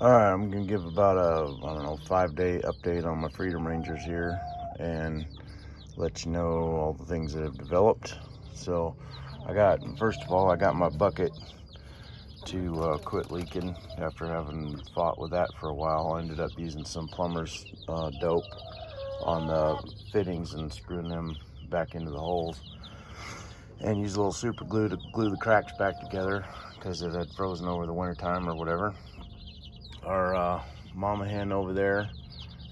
All right, I'm gonna give about a, I don't know, 5-day update on my Freedom Rangers here and let you know all the things that have developed. So first of all, I got my bucket to quit leaking after having fought with that for a while. I ended up using some plumber's dope on the fittings and screwing them back into the holes, and used a little super glue to glue the cracks back together because it had frozen over the winter time or whatever. Our mama hen over there,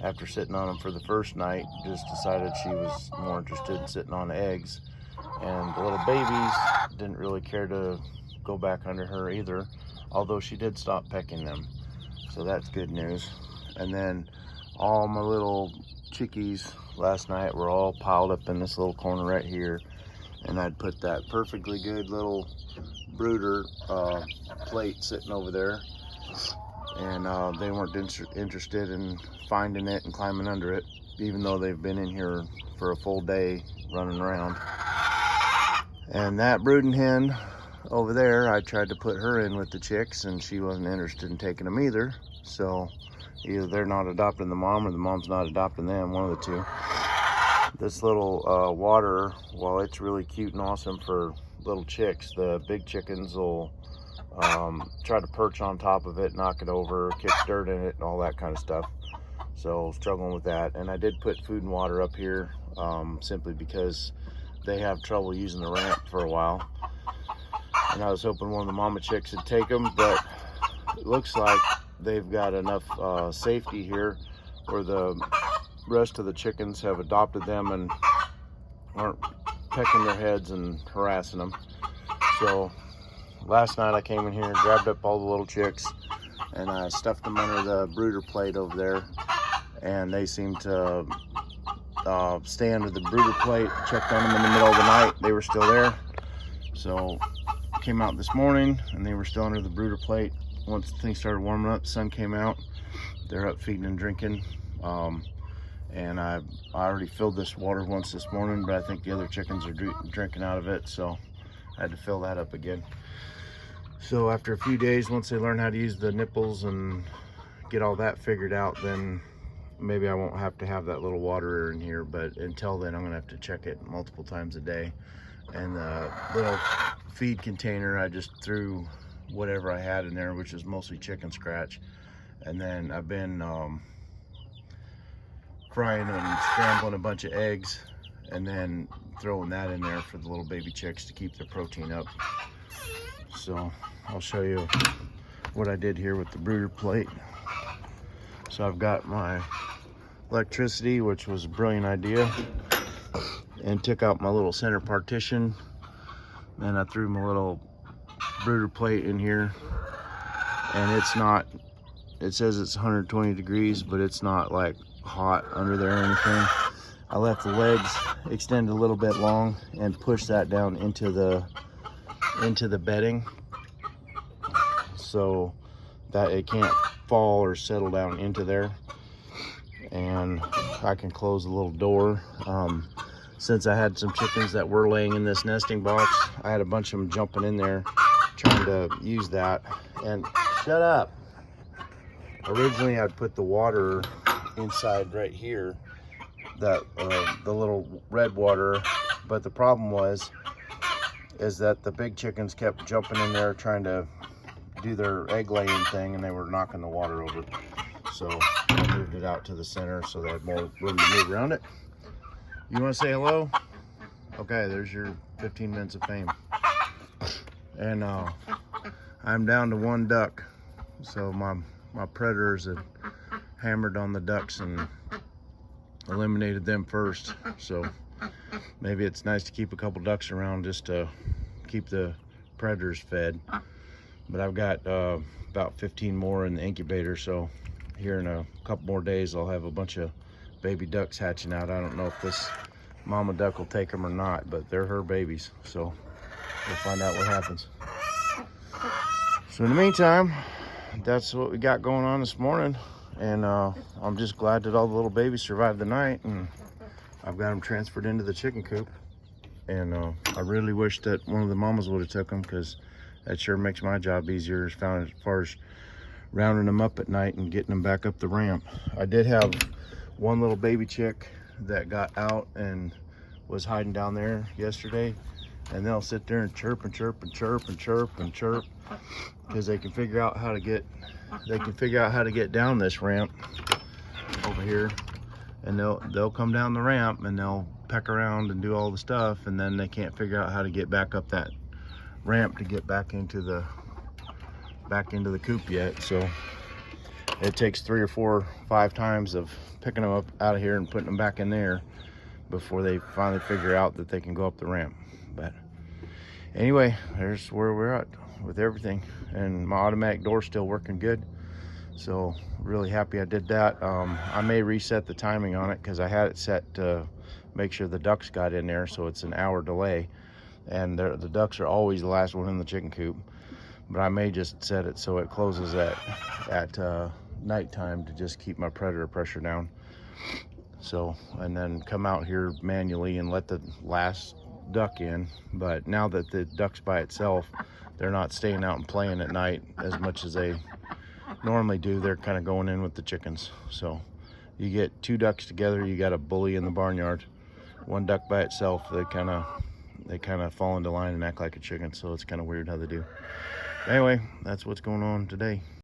after sitting on them for the first night, just decided she was more interested in sitting on eggs, and the little babies didn't really care to go back under her either, although she did stop pecking them, so that's good news. And then all my little chickies last night were all piled up in this little corner right here, and I'd put that perfectly good little brooder plate sitting over there, and they weren't interested in finding it and climbing under it, even though they've been in here for a full day running around. And that brooding hen over there, I tried to put her in with the chicks, and she wasn't interested in taking them either. So either they're not adopting the mom or the mom's not adopting them, one of the two. This little water, while it's really cute and awesome for little chicks, the big chickens will try to perch on top of it, knock it over, kick dirt in it, and all that kind of stuff. So struggling with that. And I did put food and water up here simply because they have trouble using the ramp for a while. And I was hoping one of the mama chicks would take them, but it looks like they've got enough safety here where the rest of the chickens have adopted them and aren't pecking their heads and harassing them. So last night I came in here, grabbed up all the little chicks, and I stuffed them under the brooder plate over there, and they seemed to stay under the brooder plate. Checked on them in the middle of the night, they were still there. So I came out this morning and they were still under the brooder plate. Once things started warming up, the sun came out, they're up feeding and drinking. And I already filled this water once this morning, but I think the other chickens are drinking out of it, so I had to fill that up again. So after a few days, once they learn how to use the nipples and get all that figured out, then maybe I won't have to have that little water in here. But until then, I'm gonna have to check it multiple times a day. And the little feed container, I just threw whatever I had in there, which is mostly chicken scratch. And then I've been frying and scrambling a bunch of eggs and then throwing that in there for the little baby chicks to keep their protein up. So I'll show you what I did here with the brooder plate. So I've got my electricity, which was a brilliant idea, and took out my little center partition, and I threw my little brooder plate in here, and it says it's 120 degrees, but it's not like hot under there or anything. I left the legs extend a little bit long and push that down into the bedding so that it can't fall or settle down into there. And I can close the little door. Since I had some chickens that were laying in this nesting box, I had a bunch of them jumping in there trying to use that. And shut up. Originally I'd put the water inside right here, that the little red water, but the problem is that the big chickens kept jumping in there trying to do their egg laying thing, and they were knocking the water over. So I moved it out to the center so they had more room to move around it. You want to say hello? Okay, there's your 15 minutes of fame. And I'm down to one duck. So my predators had hammered on the ducks and eliminated them first. So maybe it's nice to keep a couple ducks around just to keep the predators fed. But I've got about 15 more in the incubator, so here in a couple more days I'll have a bunch of baby ducks hatching out. I don't know if this mama duck will take them or not, but they're her babies, so we'll find out what happens. So in the meantime, that's what we got going on this morning, and I'm just glad that all the little babies survived the night, and I've got them transferred into the chicken coop. And I really wish that one of the mamas would have took them, because that sure makes my job easier as far as rounding them up at night and getting them back up the ramp. I did have one little baby chick that got out and was hiding down there yesterday, and they'll sit there and chirp and chirp and chirp and chirp and chirp because they can figure out how to get down this ramp over here, and they'll come down the ramp and they'll peck around and do all the stuff, and then they can't figure out how to get back up that ramp to get back into the coop yet. So it takes 3 or 4 or 5 times of picking them up out of here and putting them back in there before they finally figure out that they can go up the ramp. But anyway, there's where we're at with everything, and my automatic door's still working good, so really happy I did that. I may reset the timing on it because I had it set to make sure the ducks got in there, so it's an hour delay, and the ducks are always the last one in the chicken coop. But I may just set it so it closes at nighttime to just keep my predator pressure down. So, and then come out here manually and let the last duck in. But now that the duck's by itself, they're not staying out and playing at night as much as they normally do. They're kind of going in with the chickens. So you get 2 ducks together, you got a bully in the barnyard. 1 duck by itself, they kind of fall into line and act like a chicken. So it's kind of weird how they do. Anyway, that's what's going on today.